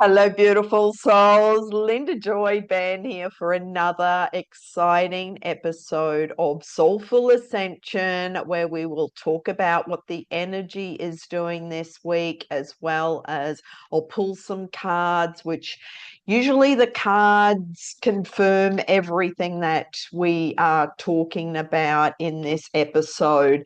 Hello, beautiful souls. LindaJoy Benn here for another exciting episode of Soulful Ascension, where we will talk about what the energy is doing this week, as well as I'll pull some cards, which usually the cards confirm everything that we are talking about in this episode.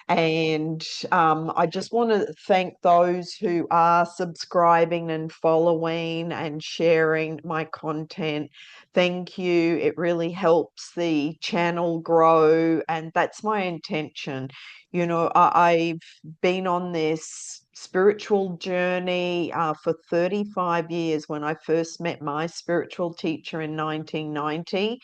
And I just want to thank those who are subscribing and following and sharing my content. Thank you. It really helps the channel grow, and that's my intention. I've been on this spiritual journey for 35 years when I first met my spiritual teacher in 1990,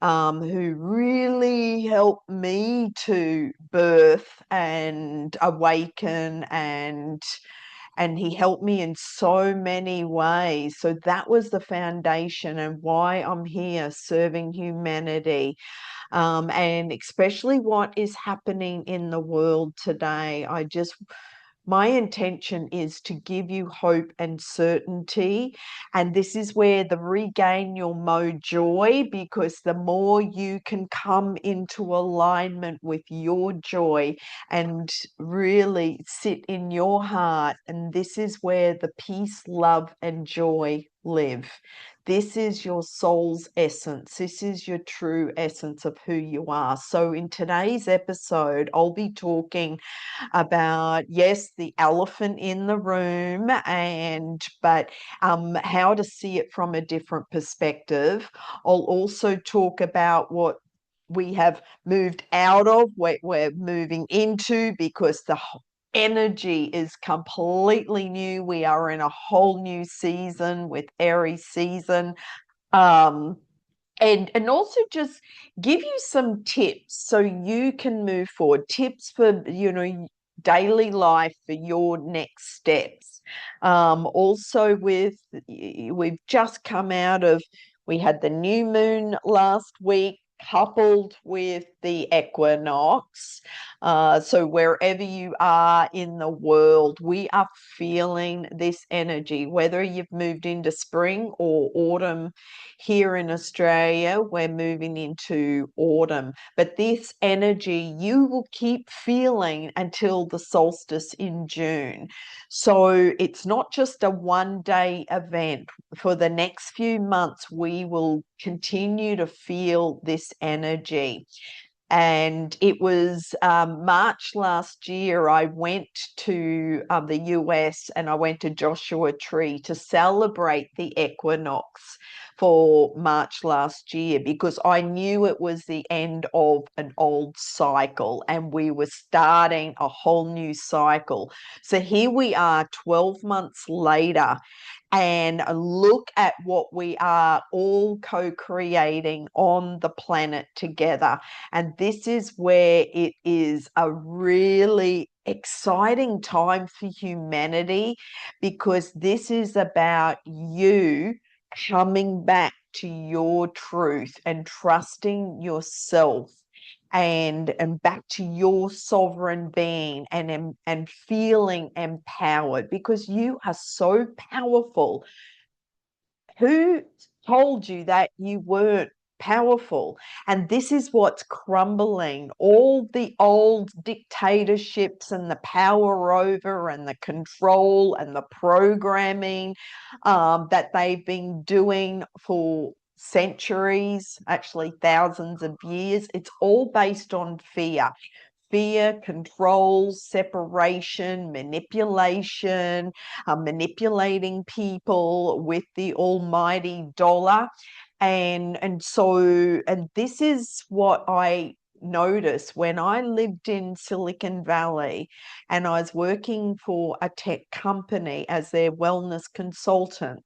who really helped me to birth and awaken, and he helped me in so many ways. So that was the foundation and why I'm here serving humanity, and especially what is happening in the world today. My intention is to give you hope and certainty. And this is where the regain your joy, because the more you can come into alignment with your joy and really sit in your heart, and this is where the peace, love, and joy live. This is your soul's essence. This is your true essence of who you are. So in today's episode, I'll be talking about, yes, the elephant in the room, but how to see it from a different perspective. I'll also talk about what we have moved out of, what we're moving into, because the energy is completely new. We are in a whole new season with Aries season. Um, and also just give you some tips so you can move forward. Tips for, daily life, for your next steps. Also we've just come out of, we had the new moon last week, coupled with the equinox. So wherever you are in the world, we are feeling this energy, whether you've moved into spring or autumn. Here in Australia, we're moving into autumn, but this energy you will keep feeling until the solstice in June. So it's not just a one-day event. For the next few months, we will continue to feel this energy. And it was March last year, I went to the US, and I went to Joshua Tree to celebrate the equinox for March last year, because I knew it was the end of an old cycle and we were starting a whole new cycle. So here we are 12 months later, and look at what we are all co-creating on the planet together. And this is where it is a really exciting time for humanity, because this is about you coming back to your truth and trusting yourself, and back to your sovereign being, and feeling empowered, because you are so powerful. Who told you that you weren't powerful? And this is what's crumbling. All the old dictatorships and the power over and the control and the programming that they've been doing for centuries, actually thousands of years, it's all based on fear. Fear, control, separation, manipulation, manipulating people with the almighty dollar. And this is what I noticed when I lived in Silicon Valley, and I was working for a tech company as their wellness consultant.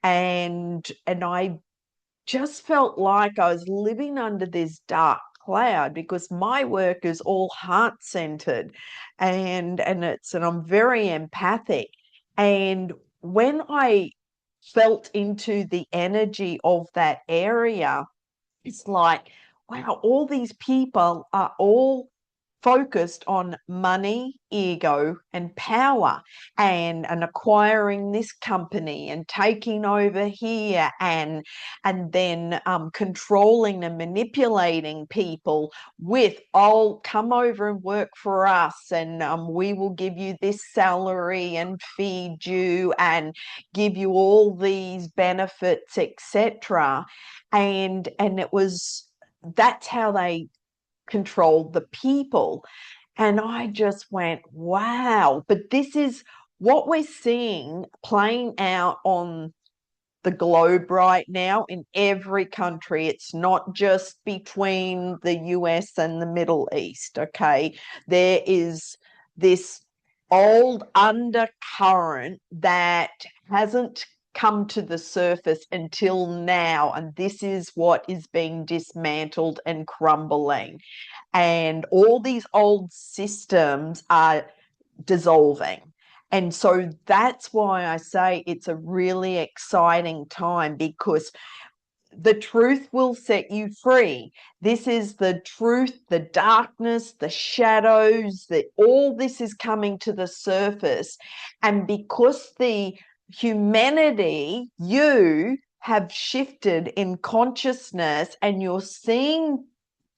And I just felt like I was living under this dark cloud, because my work is all heart-centered, and I'm very empathic. And when I felt into the energy of that area, it's like, wow, all these people are all focused on money, ego, and power, and acquiring this company and taking over here, and then controlling and manipulating people with, oh, come over and work for us, and we will give you this salary and feed you and give you all these benefits, etc. And it was, that's how they controlled the people. And I just went, wow. But this is what we're seeing playing out on the globe right now in every country. It's not just between the US and the Middle East, okay? There is this old undercurrent that hasn't come to the surface until now, and this is what is being dismantled and crumbling. And all these old systems are dissolving. And so that's why I say it's a really exciting time, because the truth will set you free. This is the truth, the darkness, the shadows, that all this is coming to the surface. And because the humanity, you have shifted in consciousness, and you're seeing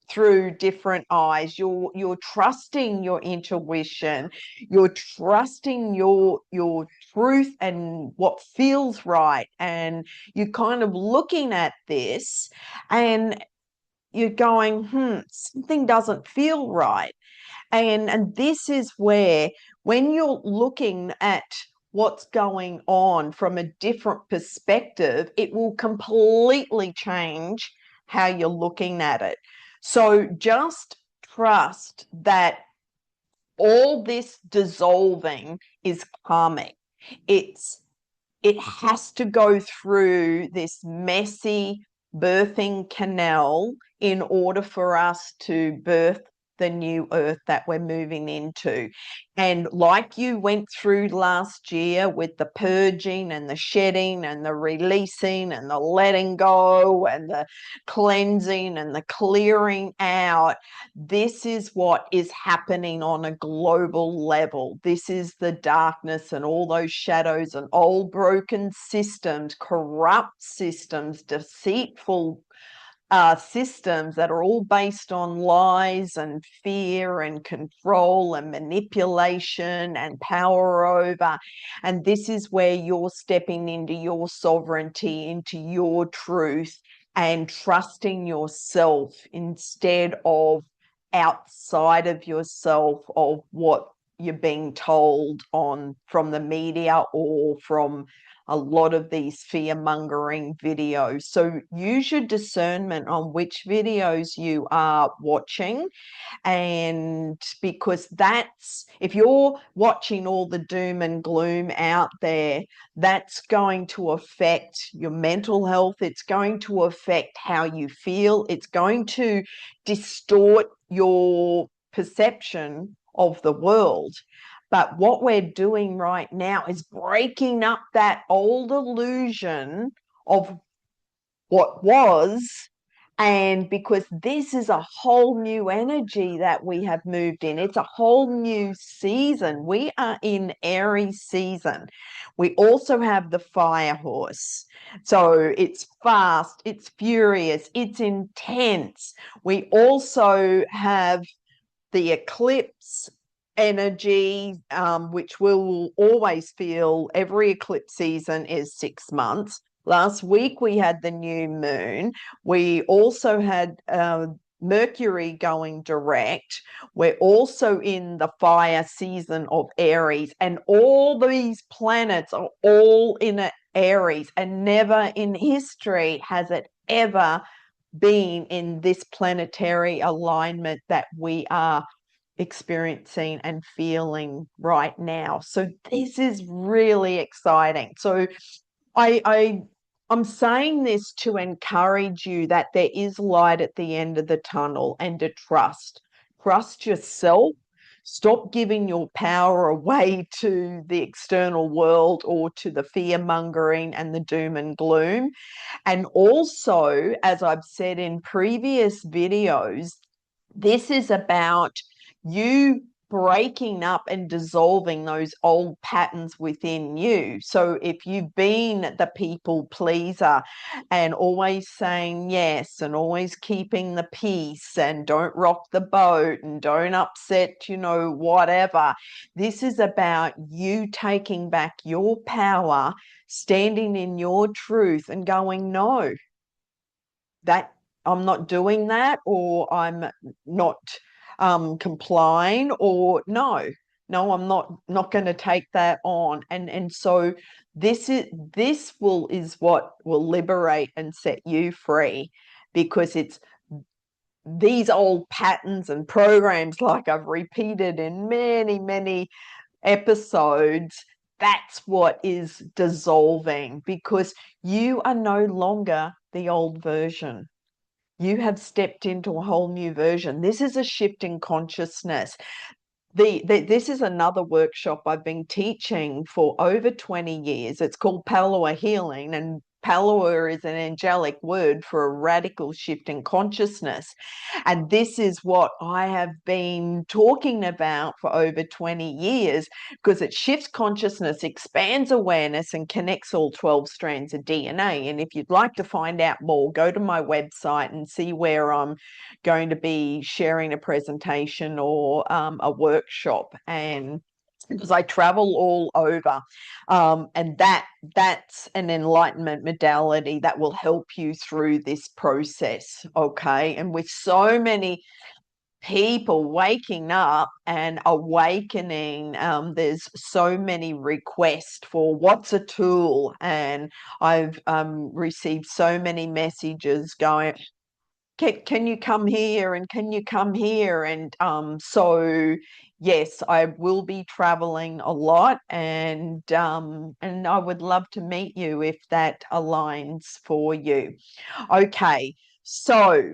through different eyes, you're trusting your intuition, you're trusting your truth and what feels right, and you're kind of looking at this and you're going, something doesn't feel right. And this is where, when you're looking at what's going on from a different perspective, it will completely change how you're looking at it. So just trust that all this dissolving is karmic. It has to go through this messy birthing canal in order for us to birth the new earth that we're moving into. And like you went through last year with the purging and the shedding and the releasing and the letting go and the cleansing and the clearing out, this is what is happening on a global level. This is the darkness and all those shadows and old broken systems, corrupt systems, deceitful systems that are all based on lies and fear and control and manipulation and power over. And this is where you're stepping into your sovereignty, into your truth, and trusting yourself instead of outside of yourself, of what you're being told on from the media or from a lot of these fear-mongering videos. So use your discernment on which videos you are watching. And because that's, if you're watching all the doom and gloom out there, that's going to affect your mental health. It's going to affect how you feel. It's going to distort your perception of the world. But what we're doing right now is breaking up that old illusion of what was. And because this is a whole new energy that we have moved in, it's a whole new season. We are in Aries season. We also have the fire horse. So it's fast, it's furious, it's intense. We also have the eclipse energy, which we'll always feel. Every eclipse season is 6 months. Last week we had the new moon. We also had Mercury going direct. We're also in the fire season of Aries, and all these planets are all in Aries, and never in history has it ever been in this planetary alignment that we are experiencing and feeling right now. So this is really exciting. So I'm saying this to encourage you that there is light at the end of the tunnel, and to trust yourself. Stop giving your power away to the external world or to the fear mongering and the doom and gloom. And also, as I've said in previous videos, this is about you breaking up and dissolving those old patterns within you. So if you've been the people pleaser and always saying yes and always keeping the peace and don't rock the boat and don't upset, whatever, this is about you taking back your power, standing in your truth and going, no, that I'm not doing that, or I'm not complying, or no, I'm not going to take that on. And so this is what will liberate and set you free, because it's these old patterns and programs, like I've repeated in many, many episodes, that's what is dissolving, because you are no longer the old version. You have stepped into a whole new version. This is a shift in consciousness. This is another workshop I've been teaching for over 20 years. It's called Palawa Healing, and Palawa is an angelic word for a radical shift in consciousness. And this is what I have been talking about for over 20 years, because it shifts consciousness, expands awareness, and connects all 12 strands of DNA. And if you'd like to find out more, go to my website and see where I'm going to be sharing a presentation or a workshop. And because I travel all over, and that's an enlightenment modality that will help you through this process. Okay. And with so many people waking up and awakening, there's so many requests for what's a tool, and I've received so many messages going, can you come here, and can you come here? And so yes, I will be traveling a lot, and I would love to meet you if that aligns for you. Okay, so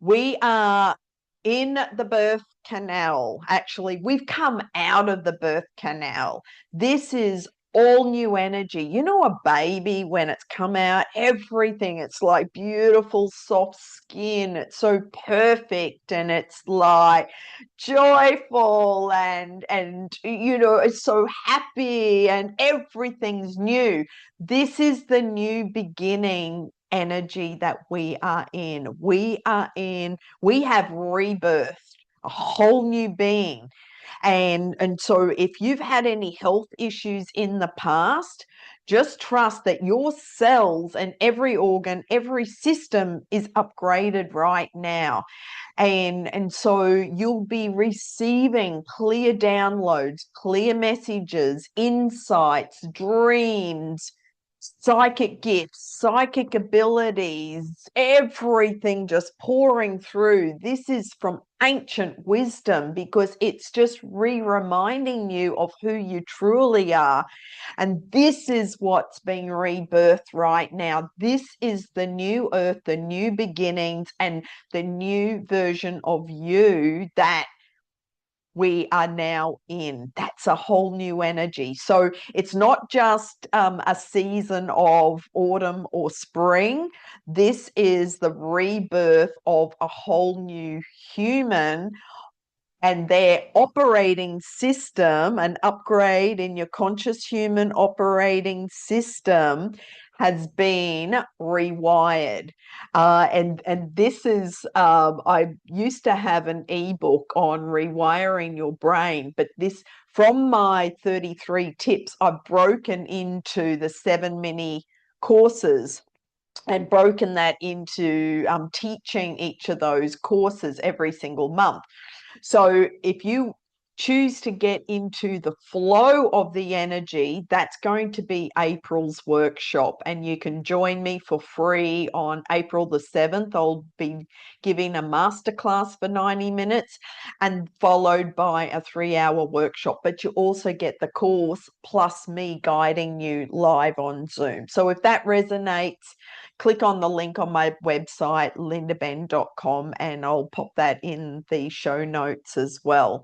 we are in the birth canal. Actually, we've come out of the birth canal. This is all new energy. A baby, when it's come out, everything, it's like beautiful, soft skin. It's so perfect, and it's like joyful, and it's so happy, and everything's new. This is the new beginning energy that we are in. We have rebirthed a whole new being. And so if you've had any health issues in the past, just trust that your cells and every organ, every system is upgraded right now. And so you'll be receiving clear downloads, clear messages, insights, dreams, psychic gifts, psychic abilities, everything just pouring through. This is from ancient wisdom, because it's just reminding you of who you truly are. And this is what's being rebirthed right now. This is the new earth, the new beginnings, and the new version of you that we are now in. That's a whole new energy. So it's not just a season of autumn or spring. This is the rebirth of a whole new human, and their operating system, an upgrade in your conscious human operating system, has been rewired. And this is, I used to have an ebook on rewiring your brain, but this, from my 33 tips, I've broken into the 7 mini courses and broken that into teaching each of those courses every single month. So if you choose to get into the flow of the energy, that's going to be April's workshop. And you can join me for free on April the 7th. I'll be giving a masterclass for 90 minutes, and followed by a 3-hour workshop. But you also get the course plus me guiding you live on Zoom. So if that resonates, click on the link on my website, lindabenn.com, and I'll pop that in the show notes as well.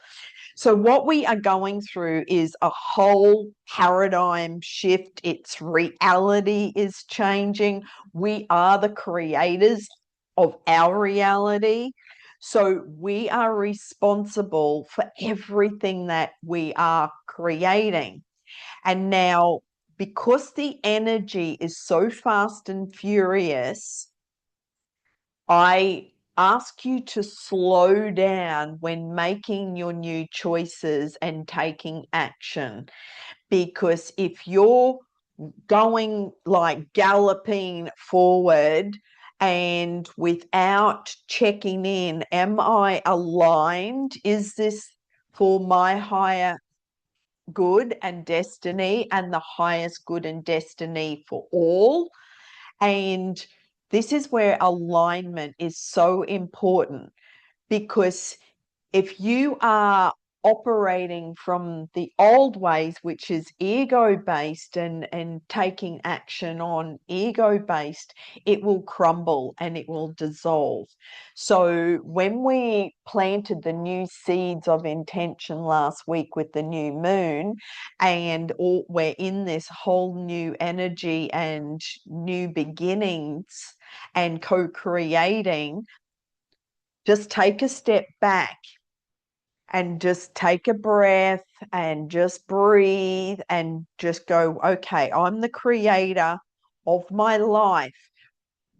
So what we are going through is a whole paradigm shift. Its reality is changing. We are the creators of our reality. So we are responsible for everything that we are creating. And now, because the energy is so fast and furious, I ask you to slow down when making your new choices and taking action. Because if you're going like galloping forward and without checking in, am I aligned? Is this for my higher good and destiny and the highest good and destiny for all? And this is where alignment is so important, because if you are operating from the old ways, which is ego based and taking action on ego based, it will crumble and it will dissolve. So when we planted the new seeds of intention last week with the new moon, and we're in this whole new energy and new beginnings and co-creating, just take a step back and just take a breath and just breathe and just go, okay, I'm the creator of my life.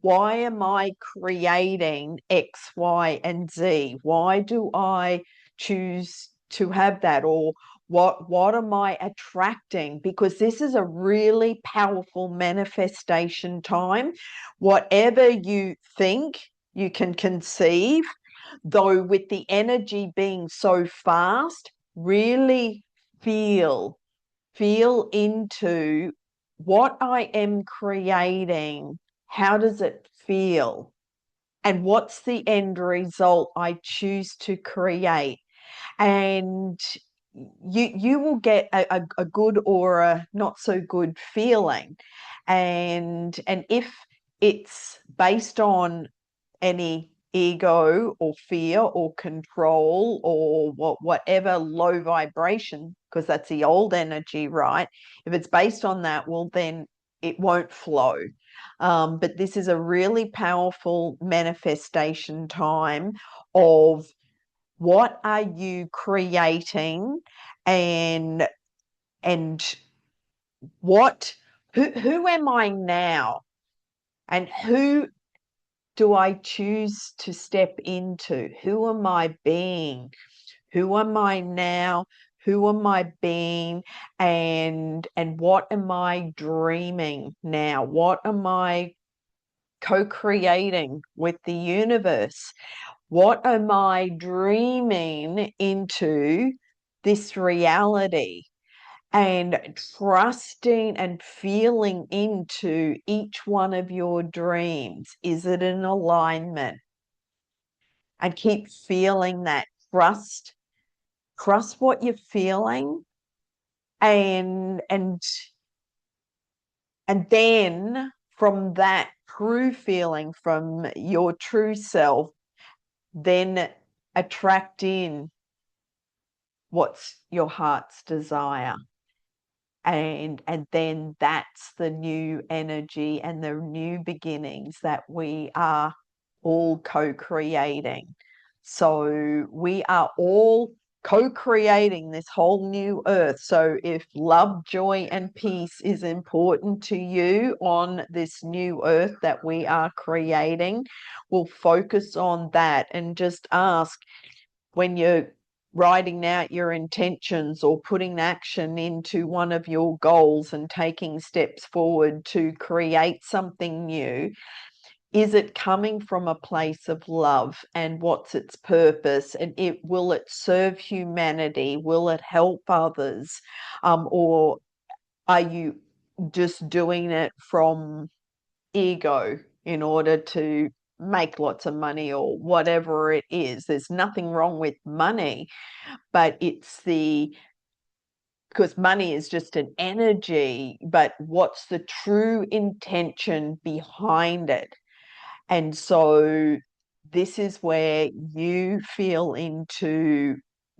Why am I creating X, Y, and Z? Why do I choose to have that? Or what am I attracting? Because this is a really powerful manifestation time. Whatever you think, you can conceive, though with the energy being so fast, really feel into what I am creating. How does it feel? And what's the end result I choose to create? And you will get a good or a not so good feeling. And if it's based on any ego or fear or control or whatever low vibration, because that's the old energy, right? If it's based on that, well, then it won't flow. But this is a really powerful manifestation time of what are you creating, and and what who am I now, and who do I choose to step into? Who am I being? Who am I now? Who am I being? And what am I dreaming now? What am I co-creating with the universe? What am I dreaming into this reality? And trusting and feeling into each one of your dreams. Is it in alignment? And keep feeling that. Trust what you're feeling, and then from that true feeling, from your true self, then attract in what's your heart's desire. And then that's the new energy and the new beginnings that we are all co-creating. So we are all co-creating this whole new earth. So if love, joy, and peace is important to you on this new earth that we are creating, we'll focus on that and just ask, when you're writing out your intentions or putting action into one of your goals and taking steps forward to create something new, is it coming from a place of love, and what's its purpose, and will it serve humanity, will it help others, or are you just doing it from ego in order to make lots of money or whatever it is? There's nothing wrong with money, but because money is just an energy, but what's the true intention behind it? And so this is where you feel into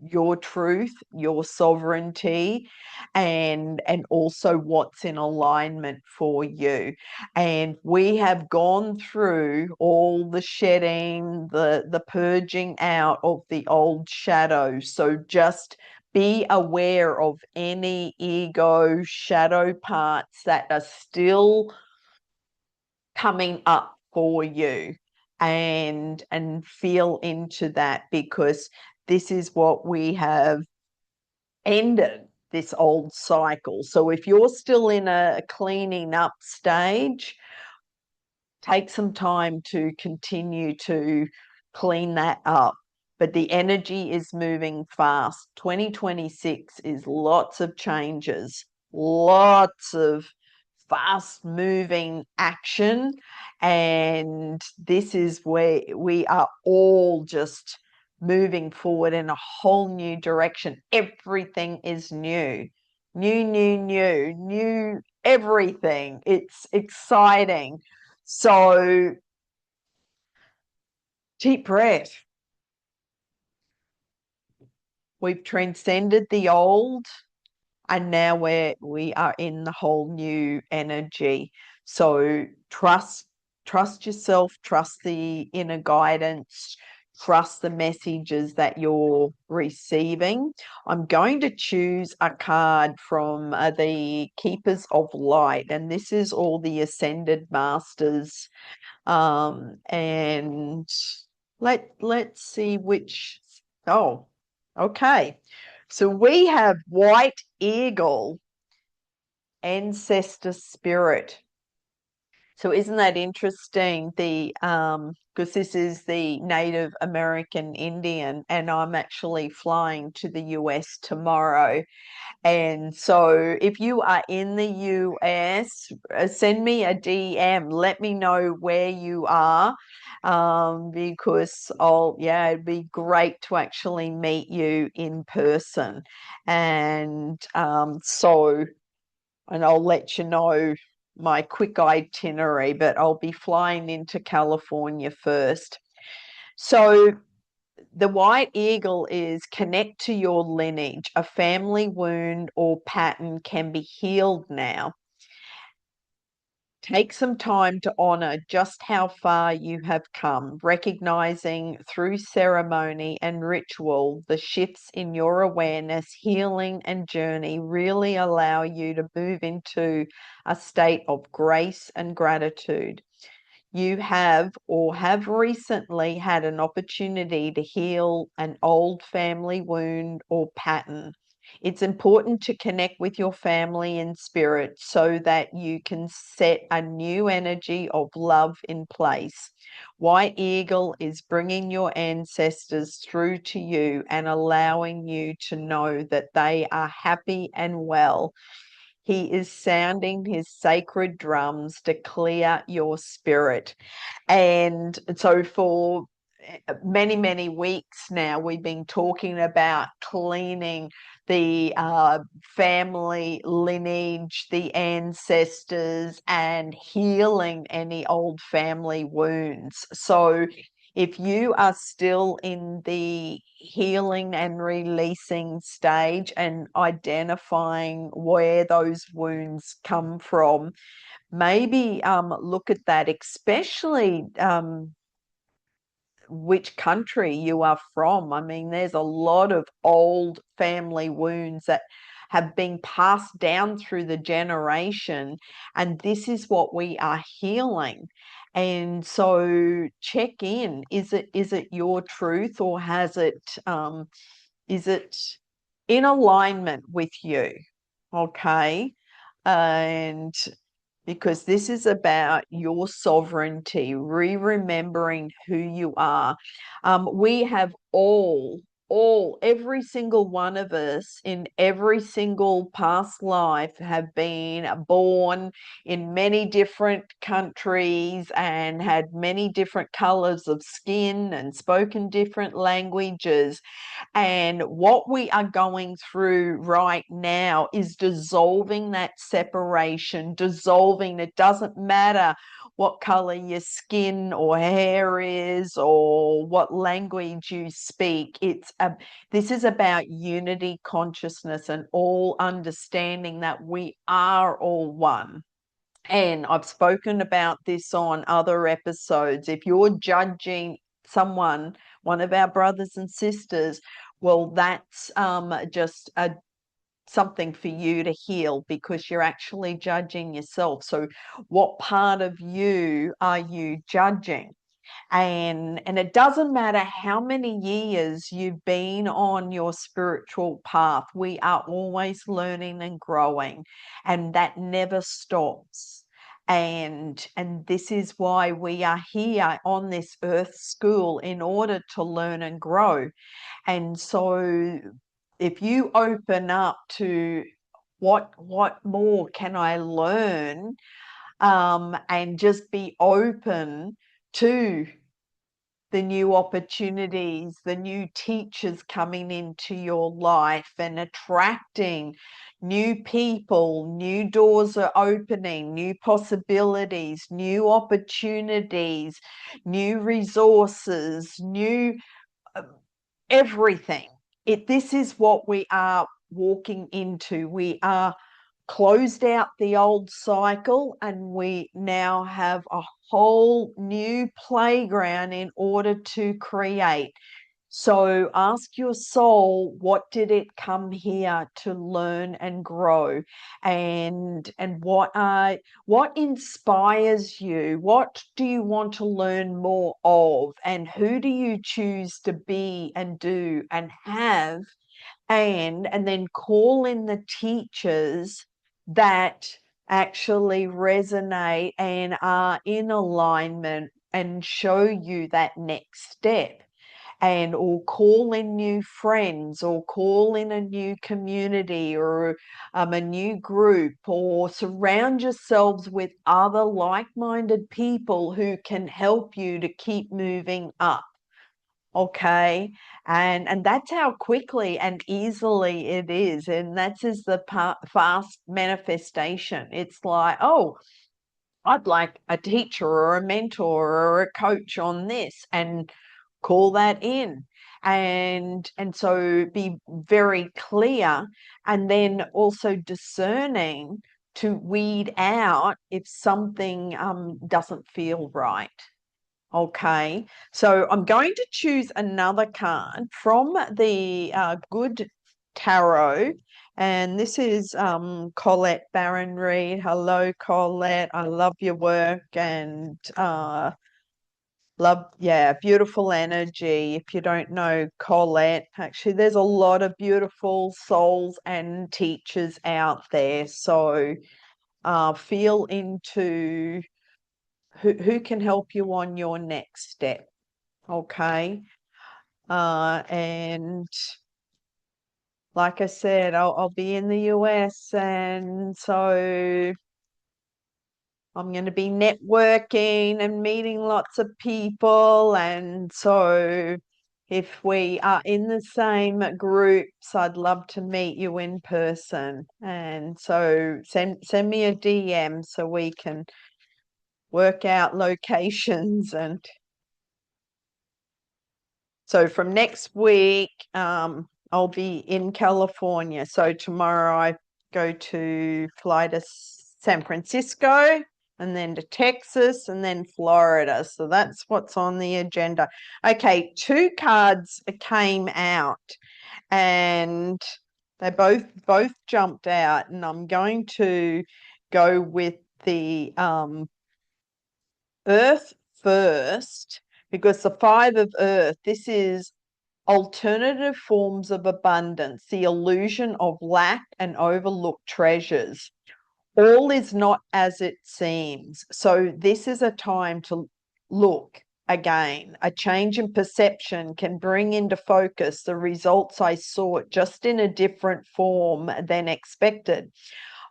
your truth, your sovereignty, and also what's in alignment for you. And we have gone through all the shedding, the purging out of the old shadows. So just be aware of any ego shadow parts that are still coming up for you, and feel into that, because this is what we have ended, this old cycle. So if you're still in a cleaning up stage, take some time to continue to clean that up. But the energy is moving fast. 2026 is lots of changes, lots of fast moving action. And this is where we are all just moving forward in a whole new direction. Everything is new, new everything. It's exciting. So deep breath. We've transcended the old, and now we are in the whole new energy. So trust yourself, trust the inner guidance, trust the messages that you're receiving. I'm going to choose a card from the Keepers of Light, and this is all the Ascended Masters. And let's see which. Oh, okay. So we have White Eagle, Ancestor Spirit. So isn't that interesting? The because this is the Native American Indian, and I'm actually flying to the US tomorrow. And so if you are in the US, send me a DM. Let me know where you are, because it'd be great to actually meet you in person. And and I'll let you know my quick itinerary, but I'll be flying into California first. So the White Eagle is connect to your lineage. A family wound or pattern can be healed now. Take some time to honor just how far you have come, recognizing through ceremony and ritual the shifts in your awareness, healing, and journey really allow you to move into a state of grace and gratitude. You have or have recently had an opportunity to heal an old family wound or pattern. It's important to connect with your family and spirit so that you can set a new energy of love in place. White Eagle is bringing your ancestors through to you and allowing you to know that they are happy and well. He is sounding his sacred drums to clear your spirit. And so for many weeks now, we've been talking about cleaning the family lineage, the ancestors, and healing any old family wounds. So if you are still in the healing and releasing stage and identifying where those wounds come from, maybe look at that, especially which country you are from. I mean, there's a lot of old family wounds that have been passed down through the generation, and this is what we are healing. And so check in. Is it your truth, or is it in alignment with you? Okay. And because this is about your sovereignty, remembering who you are. We have every single one of us in every single past life have been born in many different countries and had many different colors of skin and spoken different languages. And what we are going through right now is dissolving that separation, dissolving. It doesn't matter what color your skin or hair is or what language you speak. This is about unity consciousness and all understanding that we are all one. And I've spoken about this on other episodes. If you're judging someone, one of our brothers and sisters, well, that's just something for you to heal, because you're actually judging yourself. So what part of you are you judging? And it doesn't matter how many years you've been on your spiritual path, we are always learning and growing, and that never stops. And this is why we are here on this earth school, in order to learn and grow. And so if you open up to what more can I learn, and just be open to the new opportunities, the new teachers coming into your life and attracting new people, new doors are opening, new possibilities, new opportunities, new resources, new everything. This is what we are walking into. We are closed out the old cycle, and we now have a whole new playground in order to create. So ask your soul, what did it come here to learn and grow? And what inspires you? What do you want to learn more of? And who do you choose to be and do and have? And then call in the teachers that actually resonate and are in alignment and show you that next step. And or call in new friends, or call in a new community, or a new group, or surround yourselves with other like-minded people who can help you to keep moving up. Okay. And that's how quickly and easily it is. And that's is the fast manifestation. It's like, oh, I'd like a teacher or a mentor or a coach on this, and call that in. And so be very clear, and then also discerning to weed out if something doesn't feel right. Okay, so I'm going to choose another card from the Good Tarot, and this is Colette Barron Reed. Hello, Colette. I love your work, and love, yeah, beautiful energy. If you don't know Colette, actually, there's a lot of beautiful souls and teachers out there. So feel into who can help you on your next step. Okay. And like I said, I'll be in the US, and so I'm going to be networking and meeting lots of people. And so if we are in the same groups, I'd love to meet you in person. And so send me a DM so we can work out locations. And so from next week, I'll be in California. So tomorrow I fly to San Francisco, and then to Texas, and then Florida. So that's what's on the agenda. Okay, two cards came out, and they both jumped out, and I'm going to go with the Earth first, because the Five of Earth, this is alternative forms of abundance, the illusion of lack and overlooked treasures. All is not as it seems. So this is a time to look again. A change in perception can bring into focus the results I sought, just in a different form than expected.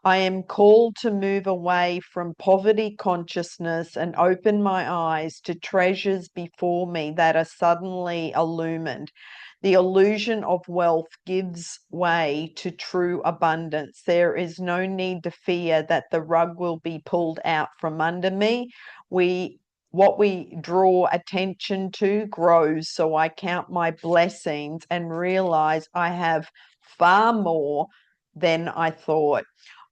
I am called to move away from poverty consciousness and open my eyes to treasures before me that are suddenly illumined. The illusion of wealth gives way to true abundance. There is no need to fear that the rug will be pulled out from under me. What we draw attention to grows. So I count my blessings and realize I have far more than I thought.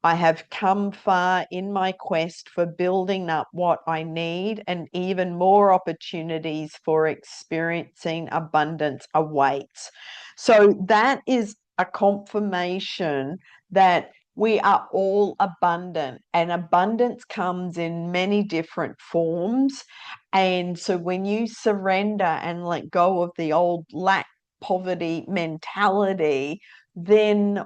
I have come far in my quest for building up what I need, and even more opportunities for experiencing abundance awaits. So that is a confirmation that we are all abundant, and abundance comes in many different forms. And so when you surrender and let go of the old lack, poverty mentality, then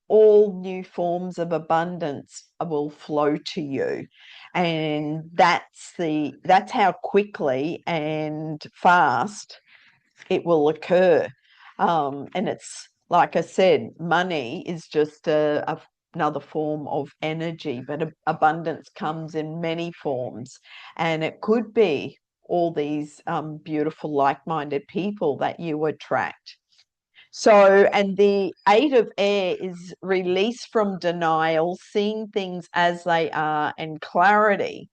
all new forms of abundance will flow to you. And that's how quickly and fast it will occur. And it's like I said, money is just another form of energy, but abundance comes in many forms. And it could be all these beautiful, like-minded people that you attract. So, and the Eight of Air is release from denial, seeing things as they are, and clarity,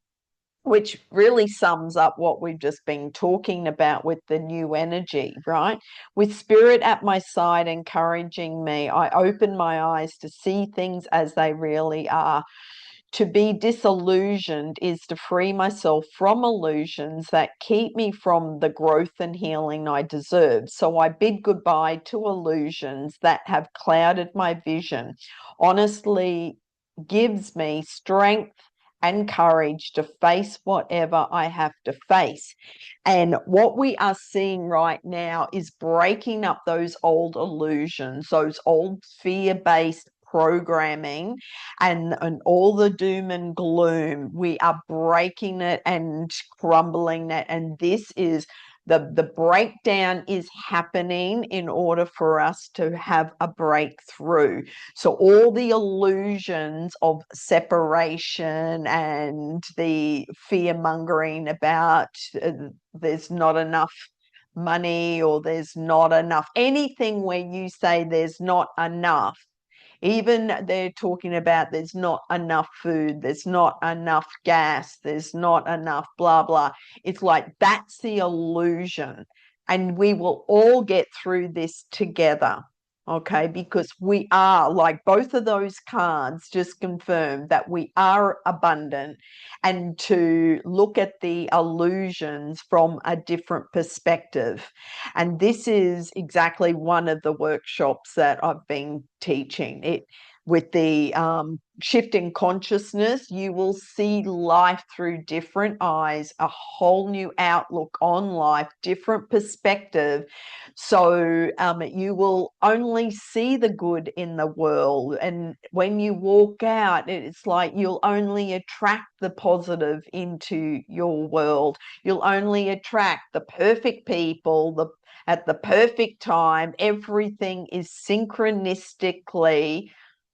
which really sums up what we've just been talking about with the new energy, right? With spirit at my side encouraging me, I open my eyes to see things as they really are. To be disillusioned is to free myself from illusions that keep me from the growth and healing I deserve. So I bid goodbye to illusions that have clouded my vision. Honestly, gives me strength and courage to face whatever I have to face. And what we are seeing right now is breaking up those old illusions, those old fear-based programming, and all the doom and gloom. We are breaking it and crumbling it. And this is the breakdown is happening in order for us to have a breakthrough. So all the illusions of separation and the fear mongering about there's not enough money, or there's not enough, anything where you say there's not enough. Even they're talking about there's not enough food, there's not enough gas, there's not enough blah, blah. It's like that's the illusion. And we will all get through this together. Okay, because we are, like both of those cards just confirmed that we are abundant, and to look at the illusions from a different perspective. And this is exactly one of the workshops that I've been teaching. It with the shift in consciousness, you will see life through different eyes, a whole new outlook on life, different perspective. So you will only see the good in the world. And when you walk out, it's like you'll only attract the positive into your world. You'll only attract the perfect people, at the perfect time. Everything is synchronistically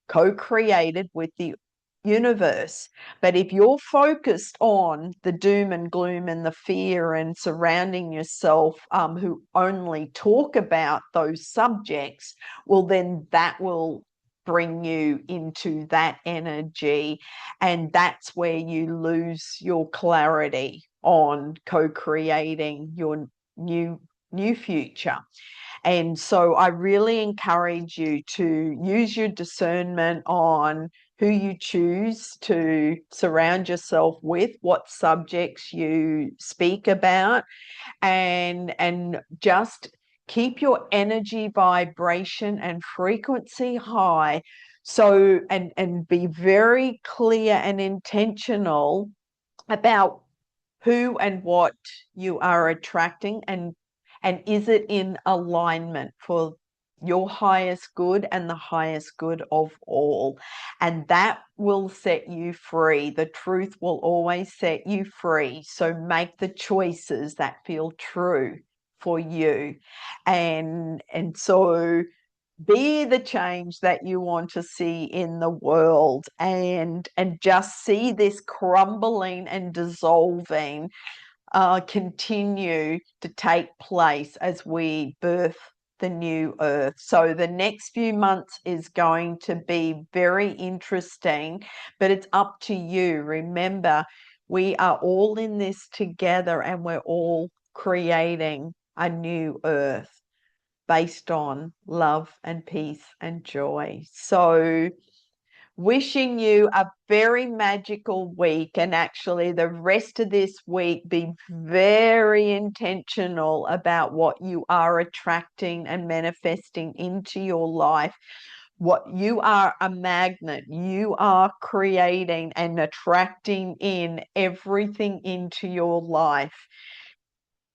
co-created with the universe. But if you're focused on the doom and gloom and the fear, and surrounding yourself who only talk about those subjects, well, then that will bring you into that energy, and that's where you lose your clarity on co-creating your new future. And so I really encourage you to use your discernment on who you choose to surround yourself with, what subjects you speak about, and just keep your energy vibration and frequency high. So and be very clear and intentional about who and what you are attracting, and is it in alignment for your highest good and the highest good of all. And that will set you free. The truth will always set you free. So make the choices that feel true for you. And so be the change that you want to see in the world, and just see this crumbling and dissolving continue to take place as we birth the new earth. So the next few months is going to be very interesting, but it's up to you. Remember, we are all in this together and we're all creating a new earth based on love and peace and joy. So wishing you a very magical week, and actually the rest of this week be very intentional about what you are attracting and manifesting into your life. What you are a magnet, you are creating and attracting in everything into your life.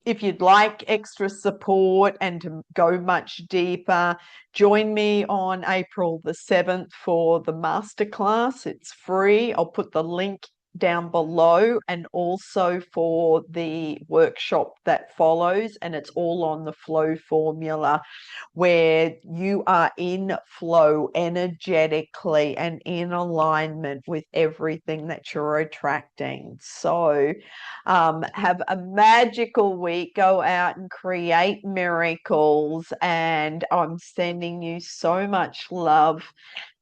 If you'd like extra support and to go much deeper, join me on April the 7th for the masterclass. It's free. I'll put the link down below, and also for the workshop that follows, and it's all on the flow formula, where you are in flow energetically and in alignment with everything that you're attracting. So have a magical week. Go out and create miracles. And I'm sending you so much love.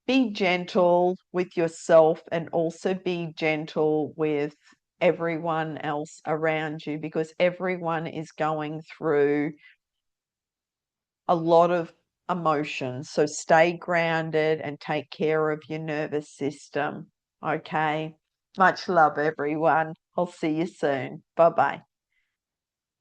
Be gentle with yourself and also be gentle with everyone else around you, because everyone is going through a lot of emotions. So stay grounded and take care of your nervous system. Okay. Much love, everyone. I'll see you soon. Bye bye.